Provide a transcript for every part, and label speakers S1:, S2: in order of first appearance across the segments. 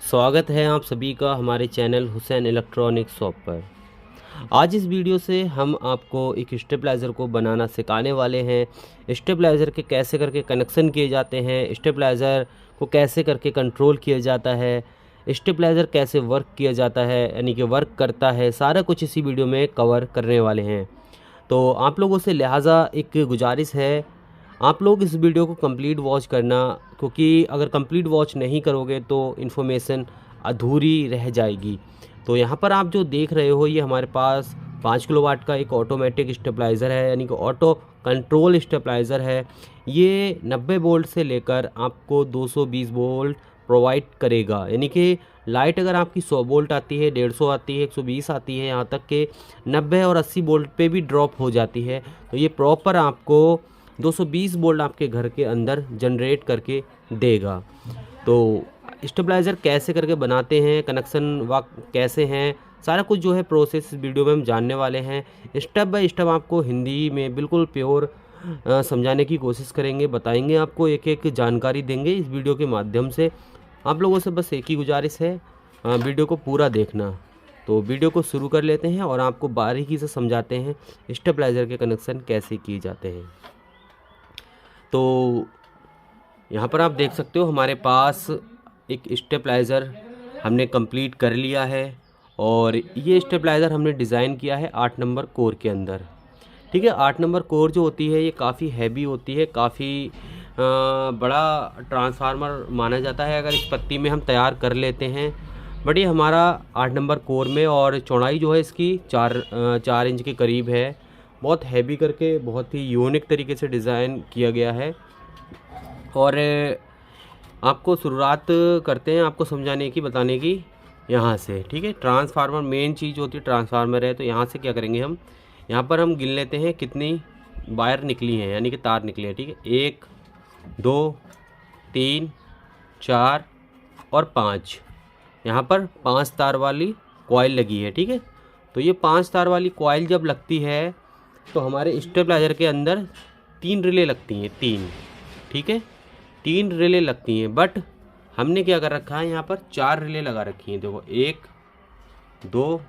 S1: स्वागत है आप सभी का हमारे चैनल हुसैन इलेक्ट्रॉनिक शॉप पर। आज इस वीडियो से हम आपको एक स्टेबलाइज़र को बनाना सिखाने वाले हैं। स्टेबलाइज़र के कैसे करके कनेक्शन किए जाते हैं, स्टेबलाइज़र को कैसे करके कंट्रोल किया जाता है, स्टेबलाइज़र कैसे वर्क किया जाता है यानी कि वर्क करता है, सारा कुछ इसी वीडियो में कवर करने वाले हैं। तो आप लोगों से लिहाजा एक गुजारिश है, आप लोग इस वीडियो को कंप्लीट वॉच करना, क्योंकि अगर कंप्लीट वॉच नहीं करोगे तो इन्फॉर्मेशन अधूरी रह जाएगी। तो यहाँ पर आप जो देख रहे हो ये हमारे पास 5 किलोवाट का एक ऑटोमेटिक स्टेबलाइज़र है, यानी कि ऑटो कंट्रोल स्टेबलाइज़र है। ये 90 वोल्ट से लेकर आपको 220 वोल्ट प्रोवाइड करेगा, यानी कि लाइट अगर आपकी 100 वोल्ट आती है, 150 आती है, 120 आती है, यहाँ तक कि 90 और 80 वोल्ट पे भी ड्रॉप हो जाती है, तो ये प्रॉपर आपको 220 वोल्ट आपके घर के अंदर जनरेट करके देगा। तो स्टेबलाइज़र कैसे करके बनाते हैं, कनेक्शन वाक कैसे हैं, सारा कुछ जो है प्रोसेस इस वीडियो में हम जानने वाले हैं। स्टेप बाय स्टेप आपको हिंदी में बिल्कुल प्योर समझाने की कोशिश करेंगे, बताएंगे, आपको एक एक जानकारी देंगे इस वीडियो के माध्यम से। आप लोगों से बस एक ही गुजारिश है, वीडियो को पूरा देखना। तो वीडियो को शुरू कर लेते हैं और आपको बारीकी से समझाते हैं स्टेबलाइज़र के कनेक्शन कैसे किए जाते हैं। तो यहाँ पर आप देख सकते हो हमारे पास एक स्टेबलाइज़र हमने कंप्लीट कर लिया है, और ये स्टेबलाइज़र हमने डिज़ाइन किया है 8 नंबर कोर के अंदर। ठीक है, 8 नंबर कोर जो होती है ये काफ़ी हैवी होती है, काफ़ी बड़ा ट्रांसफार्मर माना जाता है अगर इस पत्ती में हम तैयार कर लेते हैं। बट ये हमारा 8 नंबर कोर में, और चौड़ाई जो है इसकी 4 इंच के करीब है। बहुत हैवी करके बहुत ही यूनिक तरीके से डिज़ाइन किया गया है। और आपको शुरुआत करते हैं आपको समझाने की, बताने की यहाँ से। ठीक है, ट्रांसफार्मर मेन चीज़ होती है, ट्रांसफार्मर है। तो यहाँ से क्या करेंगे हम, यहाँ पर हम गिन लेते हैं कितनी वायर निकली हैं, यानी कि तार निकले हैं। ठीक है, 1 2 3 4 और 5, यहाँ पर 5 तार वाली कॉइल लगी है। ठीक है, तो ये 5 तार वाली कॉइल जब लगती है तो हमारे स्टेबलाइज़र के अंदर 3 रिले लगती हैं, 3। ठीक है, 3 रिले लगती हैं, बट हमने क्या कर रखा है, यहाँ पर 4 रिले लगा रखी हैं। देखो 1 2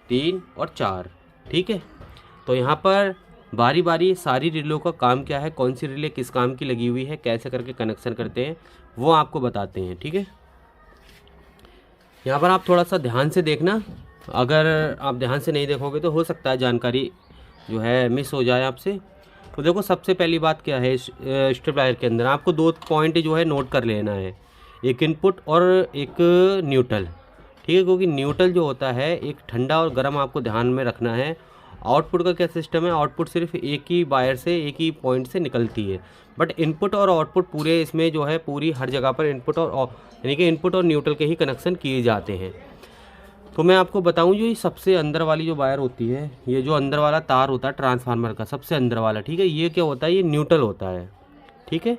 S1: 3 और 4। ठीक है, तो यहाँ पर बारी बारी सारी रिलों का काम क्या है, कौन सी रिले किस काम की लगी हुई है, कैसे करके कनेक्शन करते हैं, वो आपको बताते हैं। ठीक है, यहाँ पर आप थोड़ा सा ध्यान से देखना, अगर आप ध्यान से नहीं देखोगे तो हो सकता है जानकारी जो है मिस हो जाए आपसे। तो देखो सबसे पहली बात क्या है, स्टेबलाइज़र के अंदर आपको 2 पॉइंट जो है नोट कर लेना है, एक इनपुट और एक न्यूट्रल। ठीक है, क्योंकि न्यूट्रल जो होता है एक ठंडा और गर्म आपको ध्यान में रखना है। आउटपुट का क्या सिस्टम है, आउटपुट सिर्फ एक ही वायर से, एक ही पॉइंट से निकलती है, बट इनपुट और आउटपुट पूरे इसमें जो है पूरी हर जगह पर इनपुट और यानी कि इनपुट और न्यूट्रल के ही कनेक्शन किए जाते हैं। तो मैं आपको बताऊं, जो ये सबसे अंदर वाली जो वायर होती है, ये जो अंदर वाला तार होता है ट्रांसफार्मर का सबसे अंदर वाला, ठीक है, ये क्या होता है, ये न्यूट्रल होता है। ठीक है,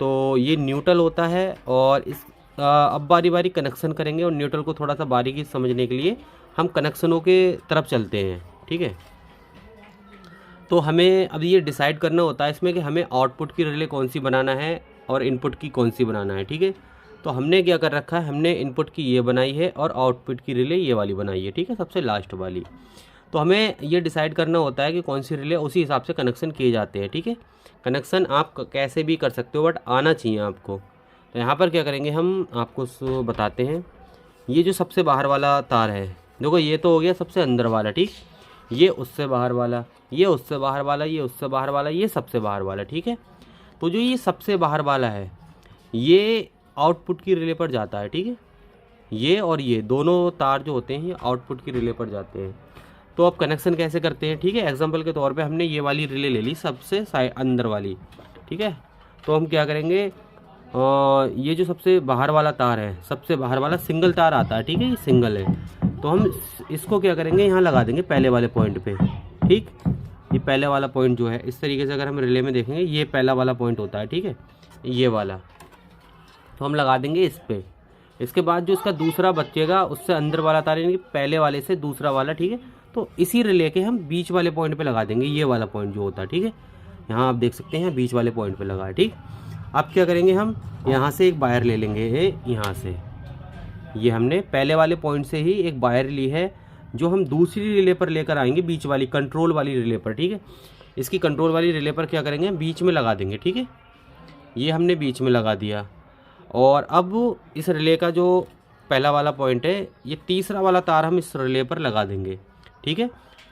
S1: तो ये न्यूट्रल होता है, और इस अब बारी बारी कनेक्शन करेंगे, और न्यूट्रल को थोड़ा सा बारीकी समझने के लिए हम कनेक्शनों के तरफ चलते हैं। ठीक है, तो हमें अब ये डिसाइड करना होता है इसमें कि हमें आउटपुट की रिले कौन सी बनाना है और इनपुट की कौन सी बनाना है। ठीक है, तो हमने क्या कर रखा है, हमने इनपुट की ये बनाई है और आउटपुट की रिले ये वाली बनाई है। ठीक है, सबसे लास्ट वाली। तो हमें ये डिसाइड करना होता है कि कौन सी रिले, उसी हिसाब से कनेक्शन किए जाते हैं। ठीक है, कनेक्शन आप कैसे भी कर सकते हो, बट आना चाहिए आपको। तो यहाँ पर क्या करेंगे, हम आपको बताते हैं। ये जो सबसे बाहर वाला तार है, देखो ये तो हो गया सबसे अंदर वाला। ठीक, ये उससे बाहर वाला, ये उससे बाहर वाला, ये उससे बाहर वाला, ये सबसे बाहर वाला। ठीक है, तो जो ये सबसे बाहर वाला है ये आउटपुट की रिले पर जाता है। ठीक है, ये और ये दोनों तार जो होते हैं ये आउटपुट की रिले पर जाते हैं। तो अब कनेक्शन कैसे करते हैं, ठीक है, एग्जांपल के तौर पे हमने ये वाली रिले ले ली सबसे अंदर वाली। ठीक है, तो हम क्या करेंगे, ये जो सबसे बाहर वाला तार है, सबसे बाहर वाला सिंगल तार आता है। ठीक है, ये सिंगल है, तो हम इसको क्या करेंगे, यहाँ लगा देंगे पहले वाले पॉइंट पे। ठीक, ये पहले वाला पॉइंट जो है, इस तरीके से अगर हम रिले में देखेंगे ये पहला वाला पॉइंट होता है। ठीक है, ये वाला, तो हम लगा देंगे इस पे। इसके बाद जो इसका दूसरा बचेगा, उससे अंदर वाला तार, यानी कि पहले वाले से दूसरा वाला। ठीक है, तो इसी रिले के हम बीच वाले पॉइंट पे लगा देंगे, ये वाला पॉइंट जो होता है। ठीक है, यहाँ आप देख सकते हैं बीच वाले पॉइंट पे लगा है। ठीक, अब क्या करेंगे, हम यहाँ से एक वायर ले लेंगे, यहाँ से ये हमने पहले वाले पॉइंट से ही एक वायर ली है जो हम दूसरी रिले पर लेकर आएंगे, बीच वाली कंट्रोल वाली रिले पर, ठीक है। इसकी कंट्रोल वाली रिले पर क्या करेंगे, बीच में लगा देंगे, ठीक है। ये हमने बीच में लगा दिया। और अब इस रिले का जो पहला वाला पॉइंट है, ये तीसरा वाला तार हम इस रिले पर लगा देंगे, ठीक है।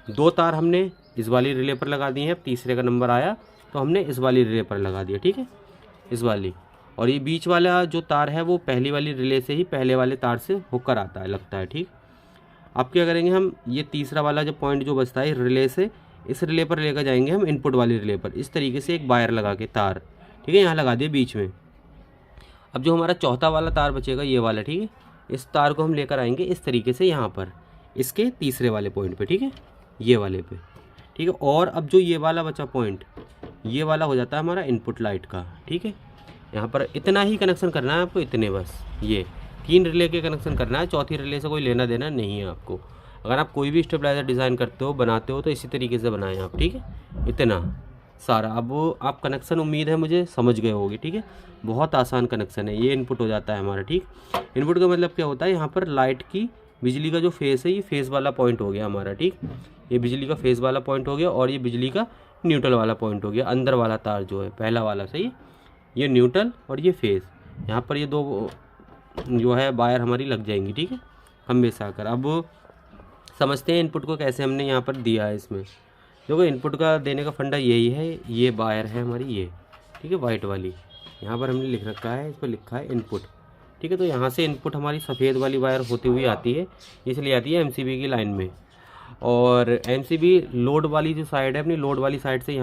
S1: 2 तार हमने इस वाली रिले पर लगा दिए हैं। अब तीसरे का नंबर आया तो हमने इस वाली रिले पर लगा दिया, ठीक है, इस वाली। और ये बीच वाला जो तार है वो पहली वाली रिले से ही पहले वाले तार से होकर आता है, लगता है, ठीक। अब क्या करेंगे, हम ये तीसरा वाला जो पॉइंट जो बचता है रिले से, इस रिले पर लेकर जाएंगे हम इनपुट वाली रिले पर, इस तरीके से एक वायर लगा के तार, ठीक है, यहाँ लगा दिए बीच में। अब जो हमारा चौथा वाला तार बचेगा ये वाला, ठीक है, इस तार को हम लेकर आएंगे इस तरीके से यहाँ पर, इसके तीसरे वाले पॉइंट पे, ठीक है, ये वाले पे, ठीक है। और अब जो ये वाला बचा पॉइंट, ये वाला हो जाता है हमारा इनपुट लाइट का, ठीक है। यहाँ पर इतना ही कनेक्शन करना है आपको, इतने बस, ये 3 रिले के कनेक्शन करना है, चौथी रिले से कोई लेना देना नहीं है आपको। अगर आप कोई भी स्टेबलाइजर डिज़ाइन करते हो, बनाते हो, तो इसी तरीके से बनाएं आप, ठीक है, इतना सारा। अब आप कनेक्शन उम्मीद है मुझे समझ गए होगे, ठीक है। बहुत आसान कनेक्शन है, ये इनपुट हो जाता है हमारा, ठीक। इनपुट का मतलब क्या होता है, यहाँ पर लाइट की, बिजली का जो फेस है, ये फेस वाला पॉइंट हो गया हमारा, ठीक। ये बिजली का फेस वाला पॉइंट हो गया और ये बिजली का न्यूट्रल वाला पॉइंट हो गया, अंदर वाला तार जो है पहला वाला, सही। ये न्यूट्रल और ये फेस, यहाँ पर ये 2 जो है वायर हमारी लग जाएंगी, ठीक है, खंभे से आकर। अब समझते हैं इनपुट को कैसे हमने यहाँ पर दिया है इसमें। देखो इनपुट का देने का फंडा यही है, ये वायर है हमारी ये, ठीक है, वाइट वाली, यहाँ पर हमने लिख रखा है, इस पर लिखा है इनपुट, ठीक है। तो यहाँ से इनपुट हमारी सफ़ेद वाली वायर होती हुई आती है, इसलिए आती है एमसीबी की लाइन में। और एमसीबी लोड वाली जो साइड है, अपनी लोड वाली साइड से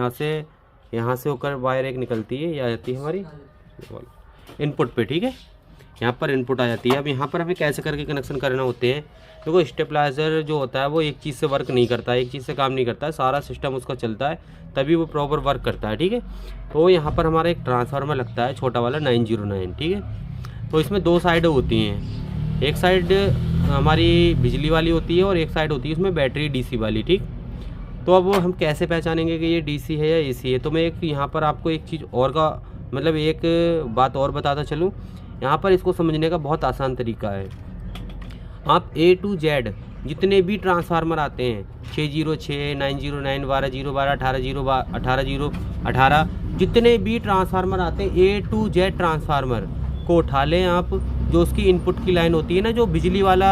S1: यहाँ से होकर वायर एक निकलती है, ये आ जाती है हमारी इनपुट पे, ठीक है, यहाँ पर इनपुट आ जाती है। अब यहाँ पर हमें कैसे करके कनेक्शन करना होते हैं, देखो स्टेबलाइजर जो होता है वो एक चीज़ से वर्क नहीं करता है, एक चीज़ से काम नहीं करता है, सारा सिस्टम उसका चलता है तभी वो प्रॉपर वर्क करता है, ठीक है। तो यहाँ पर हमारा एक ट्रांसफार्मर लगता है छोटा वाला 909, ठीक है। तो इसमें 2 साइड होती हैं, एक साइड हमारी बिजली वाली होती है और एक साइड होती है उसमें बैटरी डीसी वाली, ठीक। तो अब हम कैसे पहचानेंगे कि ये डीसी है या एसी है, तो मैं एक यहाँ पर आपको एक चीज़ और का मतलब एक बात और बताता चलूँ। यहाँ पर इसको समझने का बहुत आसान तरीका है। आप A to Z जितने भी ट्रांसफार्मर आते हैं, 606, 909, 12 12, 18 जितने भी ट्रांसफार्मर आते हैं, A to Z ट्रांसफार्मर को उठा लें आप। जो उसकी इनपुट की लाइन होती है ना, जो बिजली वाला